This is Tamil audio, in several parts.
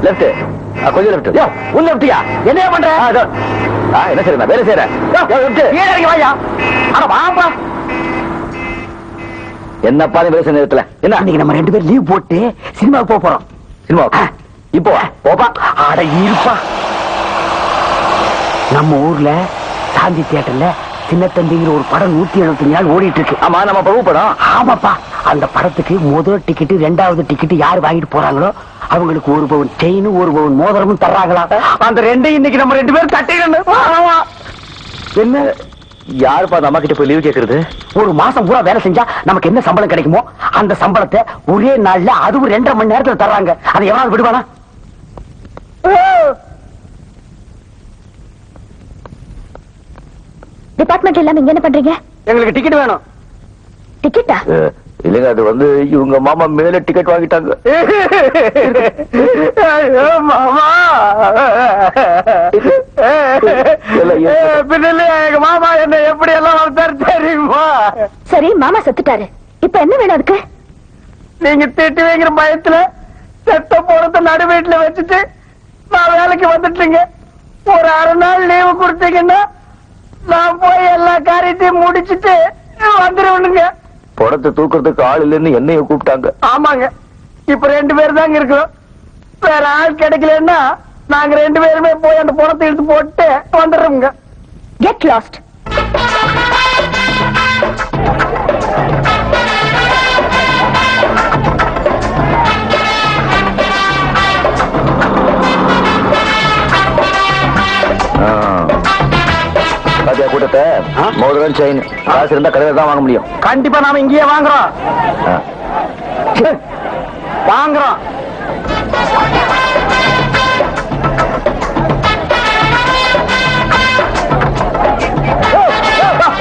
லெஃப்ட், கொஞ்சம் லெஃப்ட். உள்ள லெஃப்டியா? என்ன பண்ற? என்ன செய்யறேன், நான் வேலை செய்யறேன். வாயா. அட வாப்பா. என்னப்பா வேலை செய்ய நேரத்துல என்ன? இன்னைக்கு நம்ம 2 பேரும் லீவ் போட்டு சினிமாவுக்கு போறோம். சினிமாவுக்கு இப்போ போப்பா. அட இருப்பா. நம்ம ஊர்ல சாந்தி தியேட்டர்ல சின்ன தம்பிங்கிற ஒரு படம் 175 நாள் ஓடிட்டு இருக்கு. ஆமா, நம்ம பிரபு படம். ஆமாப்பா. அந்த படத்துக்கு முதல் டிக்கெட், 2வது டிக்கெட் யாரு வாங்கிட்டு போறாங்களோ அவங்களுக்கு 1 பவுன் செயின், 1 பவுன் மோதிரமும் தர்றாங்களா? அந்த 2 இன்னைக்கு நம்ம 2 பேரும் தட்டிடணும். என்ன யாருப்பா அந்த அம்மா கிட்ட போய் லீவ் கேக்குறது? ஒரு மாசம் பூரா வேலை செஞ்சா நமக்கு என்ன சம்பளம் கிடைக்குமோ அந்த சம்பளத்தை ஒரே நாள்ல அதுவும் 2.5 மணி நேரத்துல தர்றாங்க. அதை எவனாவது விடுவானா? டிபார்ட்மெண்ட் எல்லாம் இங்க என்ன பண்றீங்க? எங்களுக்கு டிக்கெட் வேணும். டிக்கெட்டா? இல்லைங்க, அது வந்து இவங்க மாமா மேல டிக்கெட் வாங்கிட்டாங்க. மாமா எங்க மாமா என்ன எப்படி எல்லாம் வளர்த்தாரு தெரியுமா? சரி, மாமா செத்துட்டாரு. இப்ப என்ன வேணும் அதுக்கு? நீங்க திட்டுவீங்கிற பயத்துல செத்த போறத நடு வீட்டுல வச்சுட்டு நான் வேலைக்கு வந்துட்டீங்க. ஒரு 1/2 நாள் லீவு கொடுத்தீங்கன்னா நான் போய் எல்லா காரியத்தையும் முடிச்சுட்டு வந்துருவனுங்க. படத்தை தூக்குறதுக்கு ஆள் இல்லைன்னு என்னைய கூப்பிட்டாங்க. ஆமாங்க, இப்ப 2 பேர் தாங்க இருக்கிறோம். வேற ஆள் கிடைக்கலன்னா நாங்க 2 பேருமே போய் அந்த படத்தை எடுத்து போட்டு வந்துடுறோங்க. Get lost. கூட்டத்தை மோதிரம் செயின் காசு இருந்தா கடையில தான் வாங்க முடியும். கண்டிப்பா நாம இங்கேயே வாங்குறோம்.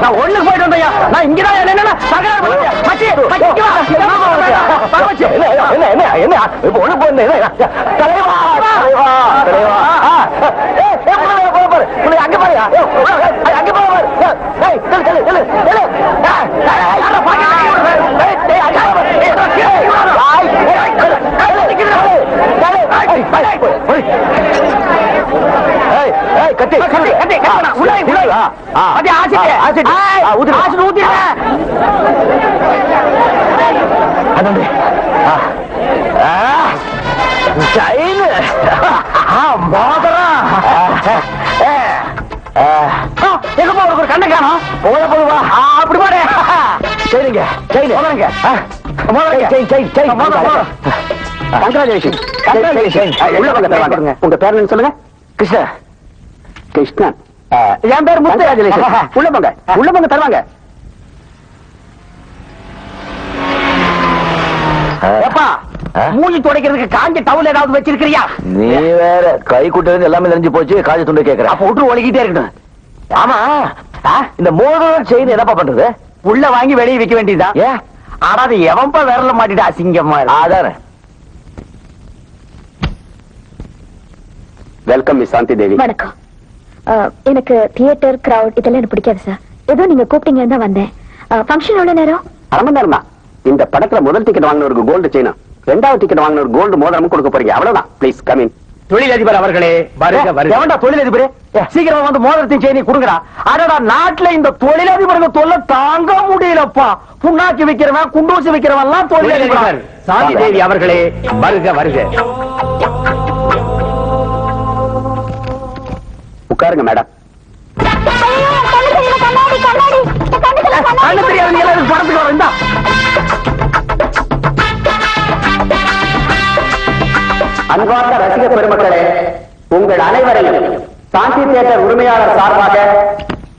நான் ஒண்ணுக்கு போயிட்டு வந்தையா. நான் இங்கதான் என்ன ஒண்ணு போயிருந்தேன். தலைவா தலைவா தலைவா அங்க பாருயா, அங்க பாரு. ஒரு கண்ணை காணும். போதுவா அப்படி பாரு. சரிங்க உங்க பேர் சொல்லுங்க. கிருஷ்ணன். கிருஷ்ணன். என் பேர் முத்து. உள்ள போங்க, உள்ள போங்க, தருவாங்க. மூஞ்சி துடைக்கிறதுக்கு காஞ்ச டவுல் ஏதாவது வச்சிருக்கிறியா? நீ வேற கை குட்டது எல்லாமே தெரிஞ்சு போச்சு. காஞ்ச துண்டை கேட்கிறேன். அப்ப விட்டு ஒழுகிட்டே இருக்கணும். ஆமா, இந்த மோதிரம் செயின் என்னப்பா பண்றது? உள்ள வாங்கி வெளியே விற்க வேண்டியதுதான். ஏன் ஆடாது எவன்பா விரல மாட்டிட்டு அசிங்கமா? அதானே. வெல்கம் மிஸ் சாந்தி தேவி. வணக்கம். எனக்கு தியேட்டர் கிரவுட் இதெல்லாம் எனக்கு பிடிக்காது சார். ஏதோ நீங்க கூப்பிட்டீங்கன்னு தான் வந்தேன். ஃபங்க்ஷன் எவ்வளவு நேரம்? 1/2 மணி நேரம் தான். இந்த படத்துல முதல் டிக்கெட் வாங்கினவருக்கு கோல்டு செயினும், 2வது டிக்கெட் வாங்கினவருக்கு கோல்டு மோதிரமும் கொடுக்க போறீங்க. அவ்வளவுதான். Please come in. தொழிலதிபர் அவர்களே வருக வருக. எவன்டா தொழிலதிபரே? சீக்கிரமா வந்து மோதிரத்தையும் செயினையும் கொடுங்கடா. அடடா, நாட்டுல இந்த தொழிலதிபருக்கு தொல்லை தாங்க முடியலப்பா. புண்ணாக்கி விக்கிறவன், குண்டூசி விக்கிறவன் எல்லாம் தொழிலதிபர். சாந்தி தேவி அவர்களே வருக வருக. உட்காருங்க மேடம். கண்ணு தெரியாது எல்லாரும் படத்துக்கு வர. இந்தா அன்பார்ந்த ரசிக பெருமக்களே, உங்கள் அனைவரையும் சாந்தி தியேட்டர் உரிமையாளர் சார்பாக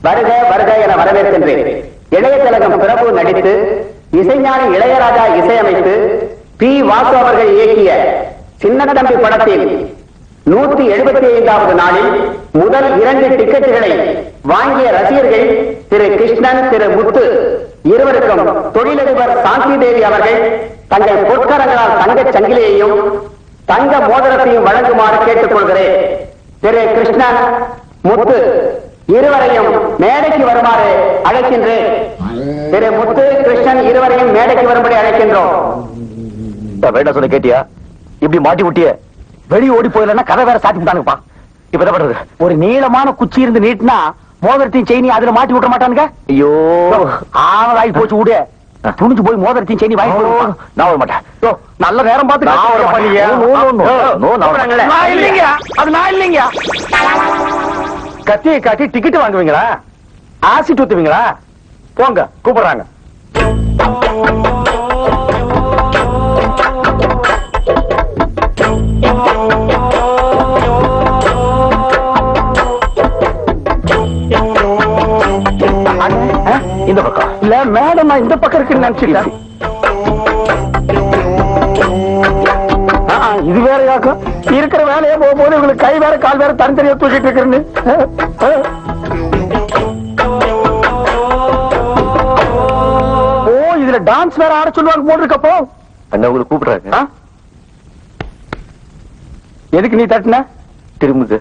வருக வருக என வரவேற்கின்றேன். இளைய திலகம் பிரபு நடித்து இசைஞானி இளையராஜா இசையமைத்து பி. வாசு அவர்கள் இயக்கிய சின்னத்தம்பி படத்தில் 175வது நாளில் முதல் 2 டிக்கெட்டுகளை வாங்கிய ரசிகர்கள் திரு கிருஷ்ணன், திரு முத்து இருவருக்கும் தொழிலதிபர் சாந்தி தேவி அவர்கள் தங்கள் பொற்கரங்களால் தங்கச் சங்கிலியையும் தங்க மோதிரத்தையும் வழங்குமாறு கேட்டுக் கொள்கிறேன். திரு கிருஷ்ணன், முத்து இருவரையும் மேடைக்கு வருமாறு அழைக்கின்றேன். திரு முத்து, கிருஷ்ணன் இருவரையும் மேடைக்கு வரும்படி அழைக்கின்றோம். வேண்டாம் சொன்ன கேட்டியா? இப்படி மாட்டி விட்டிய வெளிய ஓடி போயிடலன்னா கதை வேற சாத்தி விட்டானுங்கப்பா. இப்ப என்ன பண்றது? ஒரு நீளமான குச்சி இருந்து நீட்டினா மோதிரத்தையும் செயினி அதுல மாட்டி விட மாட்டானுங்க. ஐயோ, ஆனதாகி போச்சு விடு. துணிஞ்சு போய் மோதிரத்தையும் செயினி வாங்கி கொடுப்பா. நான் வர மாட்டேன். யோ, நல்ல நேரம் பார்த்து நான் வர மாட்டேன். No, நான் வர மாட்டேன். நான் இல்லைங்க, அது நான் இல்லைங்க. கத்தியை காட்டி டிக்கெட் வாங்குவீங்களா? ஆசிட் ஊத்துவீங்களா? போங்க, கூப்பிடுறாங்க. இந்த பக்கம் இல்ல மேடம், நான் இந்த பக்கம் இருக்குன்னு நினைச்சிட்டேன். இது வேற யாக்கும் இருக்கிற வேலையே போகும்போது உங்களுக்கு கை வேற கால் வேற தனித்தனியா தூக்கிட்டு இருக்கிறேன்னு. ஓ, இதுல டான்ஸ் வேற ஆட சொல்லுவாங்க போட்டிருக்கப்போ. அண்ணா உங்களுக்கு கூப்பிடுறாங்க. எதுக்கு நீ தட்டின? திரும்புது.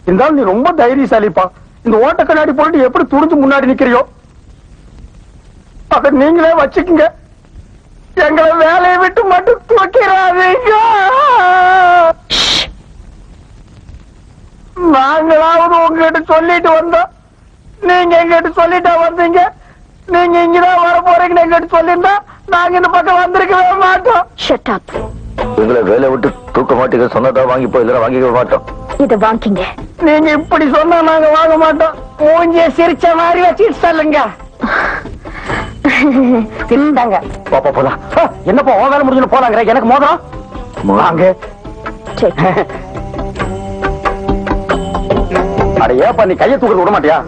இருந்தாலும் நீ ரொம்ப தைரியசாலிப்பா. இந்த ஓட்ட கண்ணாடி போட்டு எப்படி துணிஞ்சு முன்னாடி நிக்கிறியோ அத நீங்களே வச்சுக்குங்க. எங்களை வேலையை விட்டு மட்டும் தூக்கிறாதீங்க. நாங்களாவது உங்ககிட்ட சொல்லிட்டு வந்தோம், நீங்க எங்கிட்ட சொல்லிட்டா வந்தீங்க. நீங்க இங்கதான் வர போறீங்கன்னு எங்கிட்ட சொல்லியிருந்தா நாங்க இந்த பக்கம் வந்திருக்கவே மாட்டோம். Shut up. உங்களை வேலை விட்டு தூக்க மாட்டீங்க. சொன்னதா வாங்கி போய் இல்லைன்னா வாங்கிக்க மாட்டோம். இத வாங்கிங்க. நீங்க இப்படி சொன்னா நாங்க வாங்க மாட்டோம். மூஞ்சிய சிரிச்ச மாதிரி வச்சுட்டு சொல்லுங்க. சிரிந்தாங்க. பாப்பா போலாம். என்னப்பா உன் வேலை முடிஞ்சு போலாங்கிற? எனக்கு மோதிரம் வாங்க. சரி. அட ஏப்பா, நீ கையை தூக்கிட்டு விட மாட்டியா?